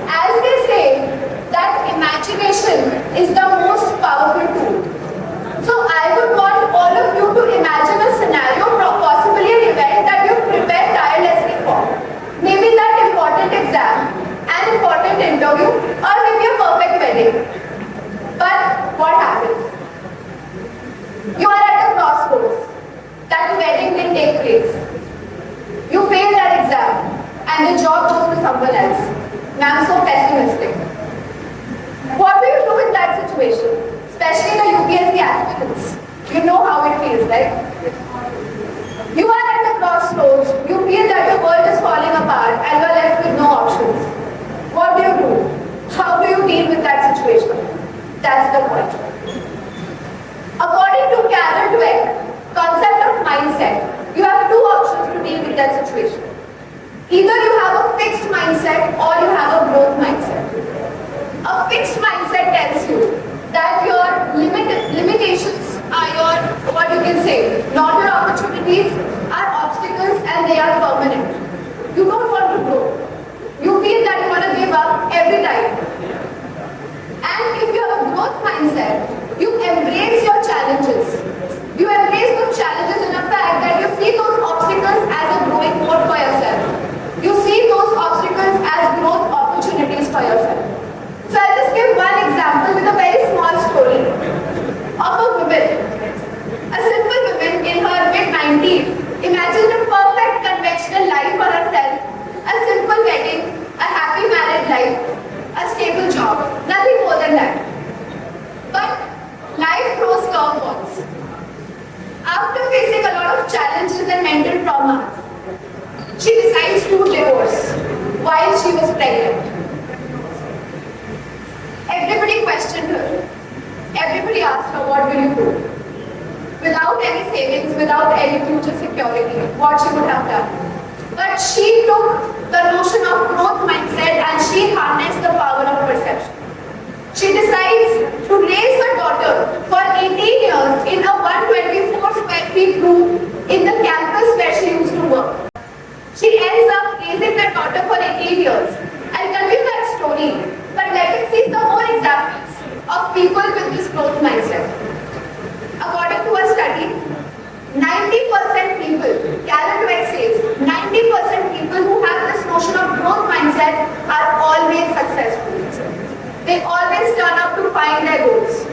As they say that imagination is the most powerful tool. So I would want all of you to imagine a scenario, possibly an event that you've prepared tirelessly for. Maybe that important exam, an important interview, or maybe a perfect wedding. But what happens? You are at a crossroads. That wedding didn't take place. You failed that exam and the job goes to someone else. Now I'm so pessimistic. What do you do in that situation? Especially the UPSC aspirants. You know how it feels, right? You are at the crossroads. You feel that your world is falling apart and you are left with no options. What do you do? How do you deal with that situation? That's the point. According to Carol Dweck, concept of mindset, you have two options to deal with that situation. Either you have a fixed mindset or you have a growth mindset. A fixed mindset tells you that your limitations are your, what you can say, not your opportunities, are obstacles and they are permanent. You don't want to grow. You feel that you want to give up every time. And if you have a growth mindset, you embrace your challenges. You embrace those challenges in the fact that you see those obstacles as a growing mode for yourself. You see those obstacles as growth opportunities for yourself. So I'll just give one example with a very small story of a woman. A simple woman in her mid-90s imagined a perfect conventional life for herself, a simple wedding, a happy married life, a stable job, nothing more than that. But life throws curveballs. After facing a lot of challenges and mental traumas, she decides to divorce while she was pregnant. Everybody questioned her. Everybody asked her, what will you do? Without any savings, without any future security, what she would have done. But she took the notion of growth mindset and she harnessed the power of perception. She decides to raise her daughter for 18 years in a 124 square feet room in the campus where she used to work. She ends up raising her daughter for 18 years. I'll continue that story, but let us see some more examples of people with this growth mindset. According to a study, 90% people, Carol Dweck says, 90% people who have this notion of growth mindset are always successful. They always turn up to find their goals.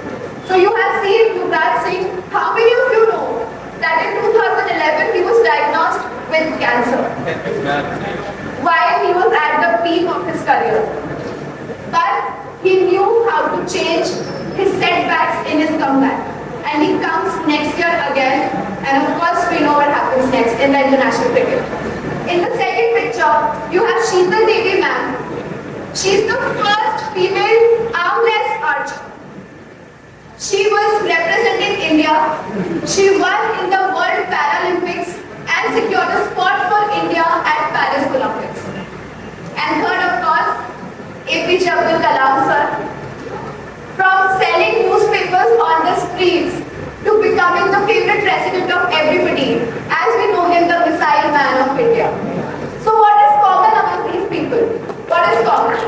So you have seen Yuvraj Singh. How many of you know that in 2011 he was diagnosed with cancer while he was at the peak of his career? But he knew how to change his setbacks in his comeback. And he comes next year again, and of course we know what happens next in the international cricket. In the second picture, you have Sheetal Devi ma'am. She's the first female armless archer. She was representing India. She won in the World Paralympics and secured a spot for India at Paris Olympics. And third, of course, APJ Abdul Kalam sir. From selling newspapers on the streets to becoming the favorite president of everybody, as we know him, the missile man of India. So what is common among these people? What is common?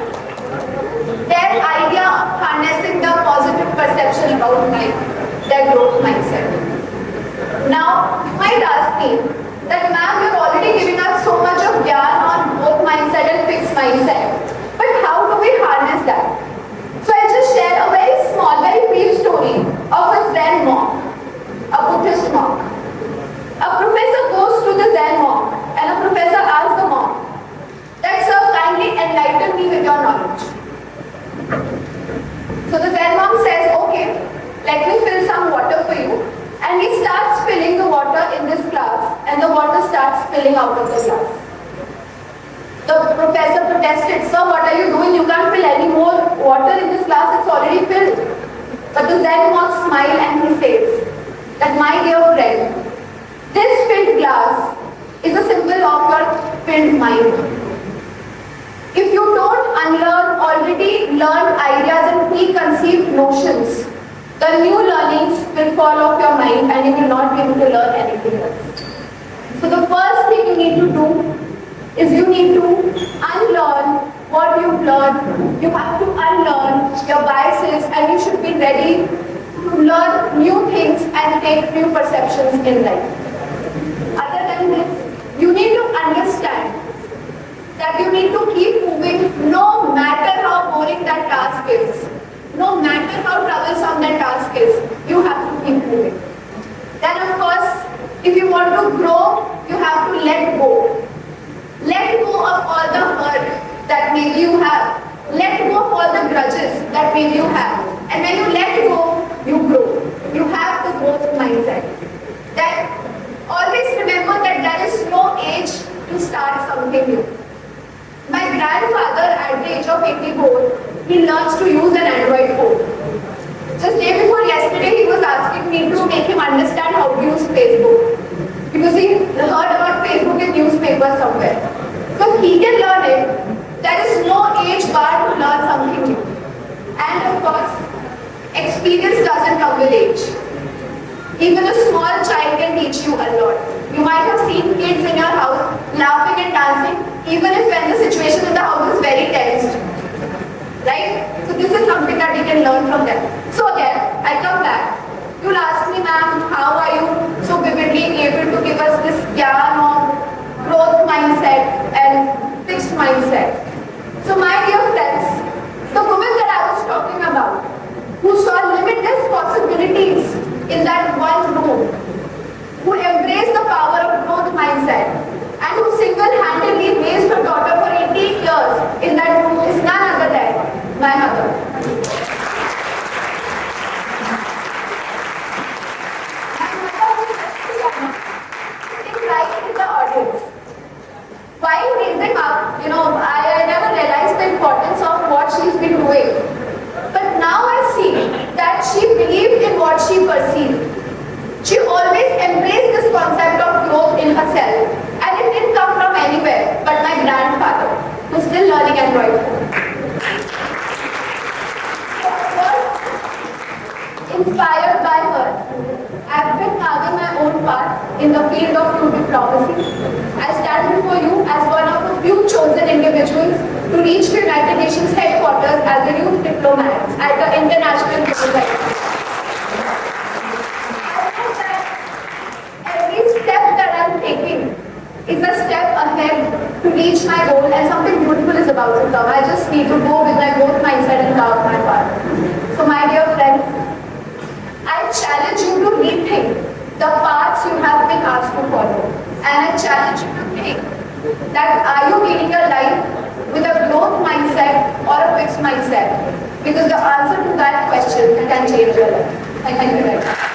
Their idea of harnessing the positive perception about life, their growth mindset. Now, you might ask me that, ma'am, you're already giving us so much of gyan on growth mindset and fixed mindset. But how do we harness that? So I'll just share a very small, very brief story of a Zen monk, a Buddhist monk. A professor goes to the Zen monk and a professor asks the monk that, sir, kindly enlighten me with your knowledge. So the Zen monk says, okay, let me fill some water for you. And he starts filling the water in this glass and the water starts spilling out of the glass. The professor protested, sir, what are you doing? You can't fill any more water in this glass, it's already filled. But the Zen monk smiles and he says that, my dear friend, this filled glass is a symbol of your filled mind. If you don't unlearn already learned ideas and preconceived notions, the new learnings will fall off your mind and you will not be able to learn anything else. So the first thing you need to do is you need to unlearn what you've learned. You have to unlearn your biases, and you should be ready to learn new things and take new perceptions in life. Other than this, you need to understand that you need to keep moving no matter how boring that task is. No matter how troublesome that task is, you have to keep moving. Then of course, if you want to grow, you have to let go. Let go of all the hurt that maybe you have. Let go of all the grudges that maybe you have. And when you let go, you grow. You have the growth mindset. That always remember that there is no age to start something new. My grandfather at the age of 84, he learns to use an Android phone. Just day before yesterday, he was asking me to make him understand how to use Facebook. Because he heard about Facebook in newspaper somewhere. So he can learn it. There is no age bar to learn something new. And of course, experience doesn't come with age. Even a small child can teach you a lot. You might have seen kids in your house laughing and dancing, even if when the situation in the house is very tense. Right? So this is something that we can learn from them. So again, I come back. You'll ask me, ma'am, how are you so vividly able to give us this gyan of growth mindset and fixed mindset? So my dear friends, the woman that I was talking about, who saw limitless possibilities in that one room, who embraced the power of growth mindset, and who single-handedly raised her daughter for 18 years in that room is none other than my mother. While raising up, I never realized the importance of what she's been doing. But now I see that she believed in what she perceived. She always embraced this concept of growth in herself. And it didn't come from anywhere but my grandfather, who's still learning Android phone. Inspired by her, I've been carving my own path in the field of youth diplomacy. I stand before you as one of the few chosen individuals to reach the United Nations headquarters as a youth diplomat at the International Youth Festival. I know that every step that I'm taking is a step ahead to reach my goal, and something beautiful is about to come. I just need to go with my growth mindset and carve my path. So my dear friends, I challenge you to rethink the paths you have been asked to follow. And I challenge you to think that are you leading your life with a growth mindset or a fixed mindset? Because the answer to that question can change your life. Thank you very much.